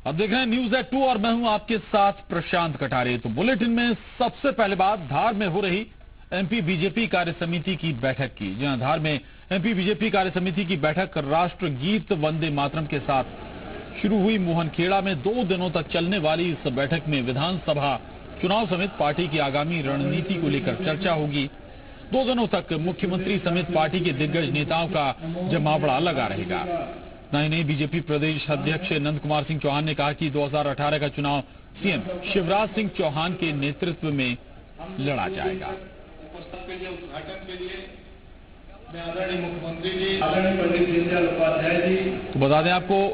अब देख रहे हैं न्यूज एट 2 और मैं हूं आपके साथ प्रशांत कटारे। तो बुलेटिन में सबसे पहले बात धार में हो रही एमपी बीजेपी कार्य समिति की बैठक की। जहां धार में एमपी बीजेपी कार्य समिति की बैठक राष्ट्र गीत वंदे मातरम के साथ शुरू हुई। मोहनखेड़ा में 2 दिनों तक चलने वाली इस बैठक में विधानसभा चुनाव समेत पार्टी की आगामी रणनीति को लेकर चर्चा होगी। 2 दिनों तक मुख्यमंत्री समेत पार्टी के दिग्गज नेताओं का जमावड़ा लगा रहेगा। नहीं, बीजेपी प्रदेश अध्यक्ष नंद कुमार सिंह चौहान ने कहा कि 2018 का चुनाव सीएम शिवराज सिंह चौहान के नेतृत्व में लड़ा जाएगा। उद्घाटन के लिए मैं आदरणीय मुख्यमंत्री जी, आदरणीय पंडित दीनदयाल उपाध्याय जी, तो बता दें आपको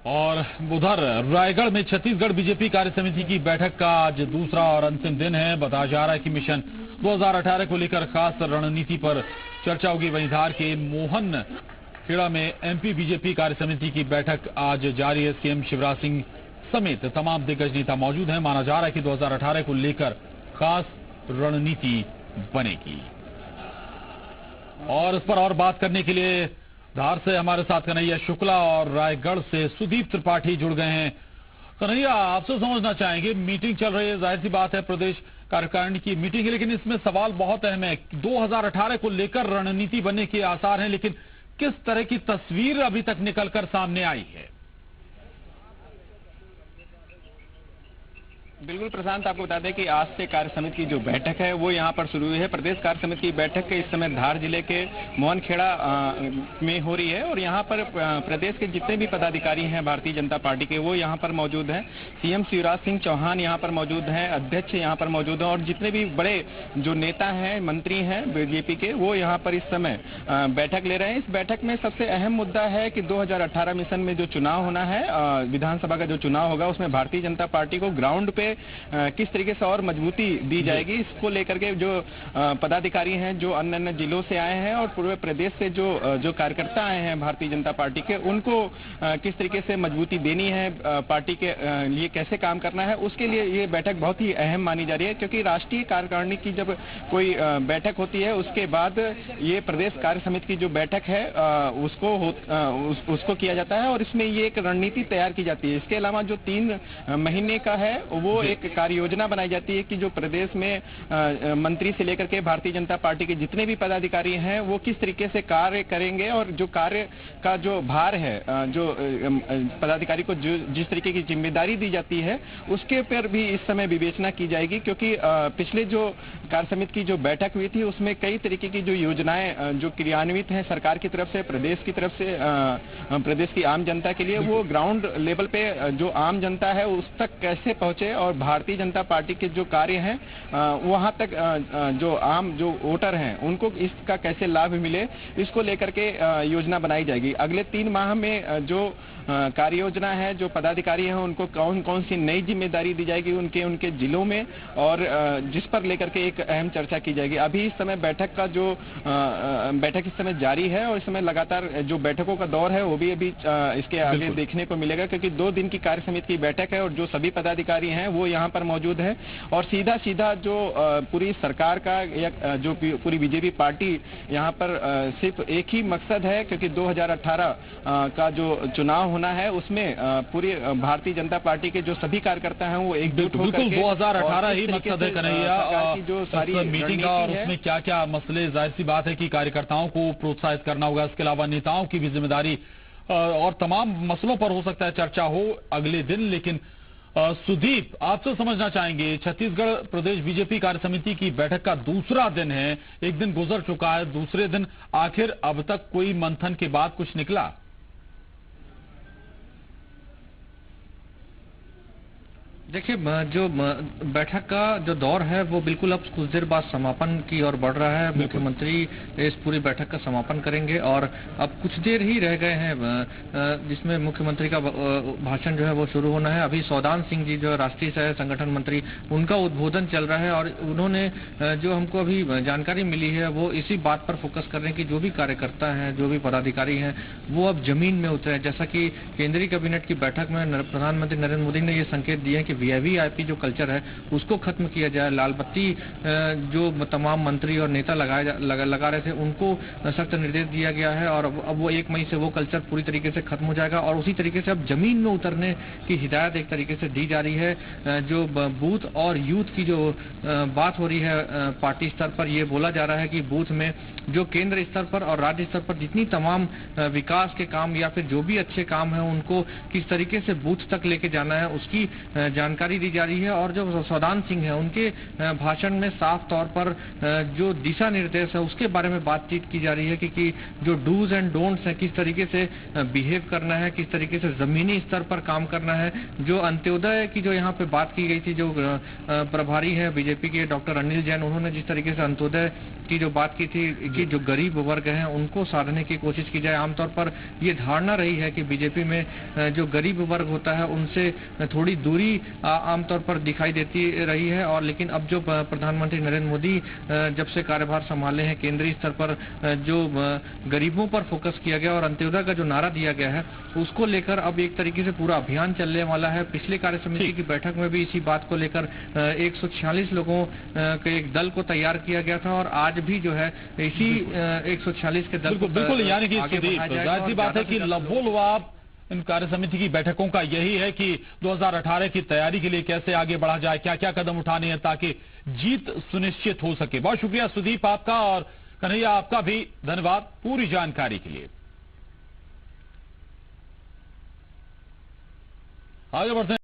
और उधर रायगढ़ में छत्तीसगढ़ बीजेपी कार्य समिति की बैठक का आज दूसरा और अंतिम दिन है। बताया जा रहा है कि मिशन 2018 को लेकर खास रणनीति पर चर्चा होगी। वहीं धार के मोहनखेड़ा में एमपी बीजेपी कार्य समिति की बैठक आज जारी है। सीएम शिवराज सिंह समेत तमाम दिग्गज नेता मौजूद हैं। माना जा रहा है कि 2018 को लेकर खास रणनीति बनेगी। और इस पर और बात करने के लिए धार से हमारे साथ कन्हैया शुक्ला और रायगढ़ से सुदीप त्रिपाठी जुड़ गए हैं। कन्हैया, आपसे समझना चाहेंगे, मीटिंग चल रही है, जाहिर सी बात है प्रदेश कार्यकारिणी की मीटिंग है, लेकिन इसमें सवाल बहुत अहम है। 2018 को लेकर रणनीति बनने के आसार हैं, लेकिन किस तरह की तस्वीर अभी तक निकलकर सामने आई है? बिल्कुल प्रशांत, आपको बता दें कि आज से कार्य समिति की जो बैठक है वो यहाँ पर शुरू हुई है। प्रदेश कार्य समिति की बैठक इस समय धार जिले के मोहनखेड़ा में हो रही है और यहाँ पर प्रदेश के जितने भी पदाधिकारी हैं भारतीय जनता पार्टी के वो यहाँ पर मौजूद हैं। सीएम शिवराज सिंह चौहान यहाँ पर मौजूद हैं, अध्यक्ष यहाँ पर मौजूद हैं और जितने भी बड़े जो नेता हैं, मंत्री हैं बीजेपी के, वो यहाँ पर इस समय बैठक ले रहे हैं। इस बैठक में सबसे अहम मुद्दा है कि 2018 मिशन में जो चुनाव होना है, विधानसभा का जो चुनाव होगा, उसमें भारतीय जनता पार्टी को ग्राउंड पे किस तरीके से और मजबूती दी जाएगी, इसको लेकर के जो पदाधिकारी हैं, जो अन्य अन्य जिलों से आए हैं और पूरे प्रदेश से जो कार्यकर्ता आए हैं भारतीय जनता पार्टी के, उनको किस तरीके से मजबूती देनी है, पार्टी के लिए कैसे काम करना है, उसके लिए ये बैठक बहुत ही अहम मानी जा रही है। क्योंकि राष्ट्रीय कार्यकारिणी की जब कोई बैठक होती है उसके बाद ये प्रदेश कार्य समिति की जो बैठक है उसको किया जाता है और इसमें ये एक रणनीति तैयार की जाती है। इसके अलावा जो 3 महीने का है वो एक कार्य योजना बनाई जाती है कि जो प्रदेश में मंत्री से लेकर के भारतीय जनता पार्टी के जितने भी पदाधिकारी हैं वो किस तरीके से कार्य करेंगे और जो कार्य का जो भार है, जो पदाधिकारी को जिस तरीके की जिम्मेदारी दी जाती है उसके पर भी इस समय विवेचना की जाएगी। क्योंकि पिछले जो कार्य समिति की जो बैठक हुई थी उसमें कई तरीके की जो योजनाएं जो क्रियान्वित हैं सरकार की तरफ से, प्रदेश की तरफ से, प्रदेश की आम जनता के लिए, वो ग्राउंड लेवल पे जो आम जनता है उस तक कैसे पहुंचे और भारतीय जनता पार्टी के जो कार्य हैं वहां तक जो आम जो वोटर हैं उनको इसका कैसे लाभ मिले, इसको लेकर के योजना बनाई जाएगी। अगले 3 माह में जो कार्य योजना है, जो पदाधिकारी हैं उनको कौन कौन सी नई जिम्मेदारी दी जाएगी उनके जिलों में और जिस पर लेकर के एक अहम चर्चा की जाएगी। अभी इस समय बैठक इस समय जारी है और इस समय लगातार जो बैठकों का दौर है वो भी अभी इसके आगे देखने को मिलेगा। क्योंकि 2 दिन की कार्य समिति की बैठक है और जो सभी पदाधिकारी हैं वो यहाँ पर मौजूद है और सीधा जो पूरी सरकार का या जो पूरी बीजेपी पार्टी यहाँ पर सिर्फ एक ही मकसद है, क्योंकि 2018 का जो चुनाव होना है उसमें पूरी भारतीय जनता पार्टी के जो सभी कार्यकर्ता हैं वो एकजुट होकर बिल्कुल 2018 ही मकसद है कन्हैया जो सारी मीटिंग का और उसमें क्या क्या मसले, जाहिर सी बात है कि कार्यकर्ताओं को प्रोत्साहित करना होगा। इसके अलावा नेताओं की भी जिम्मेदारी और तमाम मसलों पर हो सकता है चर्चा हो अगले दिन। लेकिन सुदीप, आपसे समझना चाहेंगे, छत्तीसगढ़ प्रदेश बीजेपी कार्य समिति की बैठक का दूसरा दिन है, एक दिन गुजर चुका है, दूसरे दिन आखिर अब तक कोई मंथन के बाद कुछ निकला? देखिए, जो बैठक का जो दौर है वो बिल्कुल अब कुछ देर बाद समापन की ओर बढ़ रहा है। मुख्यमंत्री इस पूरी बैठक का समापन करेंगे और अब कुछ देर ही रह गए हैं जिसमें मुख्यमंत्री का भाषण जो है वो शुरू होना है। अभी सौदान सिंह जी जो राष्ट्रीय सह संगठन मंत्री, उनका उद्बोधन चल रहा है और उन्होंने जो हमको अभी जानकारी मिली है वो इसी बात पर फोकस कर रहे हैं कि जो भी कार्यकर्ता हैं, जो भी पदाधिकारी हैं, वो अब जमीन में उतरे। जैसा कि केंद्रीय कैबिनेट की बैठक में प्रधानमंत्री नरेंद्र मोदी ने ये संकेत दिए कि वीआईपी जो कल्चर है उसको खत्म किया जाए। लाल बत्ती जो तमाम मंत्री और नेता लगा रहे थे उनको सख्त निर्देश दिया गया है और अब वो 1 मई से वो कल्चर पूरी तरीके से खत्म हो जाएगा और उसी तरीके से अब जमीन में उतरने की हिदायत एक तरीके से दी जा रही है। जो बूथ और यूथ की जो बात हो रही है पार्टी स्तर पर, ये बोला जा रहा है कि बूथ में जो केंद्र स्तर पर और राज्य स्तर पर जितनी तमाम विकास के काम या फिर जो भी अच्छे काम है उनको किस तरीके से बूथ तक लेके जाना है उसकी जानकारी दी जा रही है। और जो सौदान सिंह है उनके भाषण में साफ तौर पर जो दिशा निर्देश है उसके बारे में बातचीत की जा रही है कि जो डूज एंड डोंट्स है, किस तरीके से बिहेव करना है, किस तरीके से जमीनी स्तर पर काम करना है। जो अंत्योदय की जो यहाँ पे बात की गई थी, जो प्रभारी है बीजेपी के डॉक्टर अनिल जैन, उन्होंने जिस तरीके से अंत्योदय की जो बात की थी कि जो गरीब वर्ग हैं उनको साधने की कोशिश की जाए। आमतौर पर ये धारणा रही है कि बीजेपी में जो गरीब वर्ग होता है उनसे थोड़ी दूरी आमतौर पर दिखाई देती रही है। और लेकिन अब जो प्रधानमंत्री नरेंद्र मोदी जब से कार्यभार संभाले हैं केंद्रीय स्तर पर जो गरीबों पर फोकस किया गया और अंत्योदय का जो नारा दिया गया है उसको लेकर अब एक तरीके से पूरा अभियान चलने वाला है। पिछले कार्य समिति की बैठक में भी इसी बात को लेकर 146 लोगों के एक दल को तैयार किया गया था और आज भी जो है इसी 146 के दल को बिल्कुल यानी कि जाहिर सी बात है कि लबोलवाब इन कार्य समिति की बैठकों का यही है कि 2018 की तैयारी के लिए कैसे आगे बढ़ा जाए, क्या क्या कदम उठाने हैं ताकि जीत सुनिश्चित हो सके। बहुत शुक्रिया सुदीप आपका और कन्हैया आपका भी धन्यवाद पूरी जानकारी के लिए। आगे बढ़ते हैं।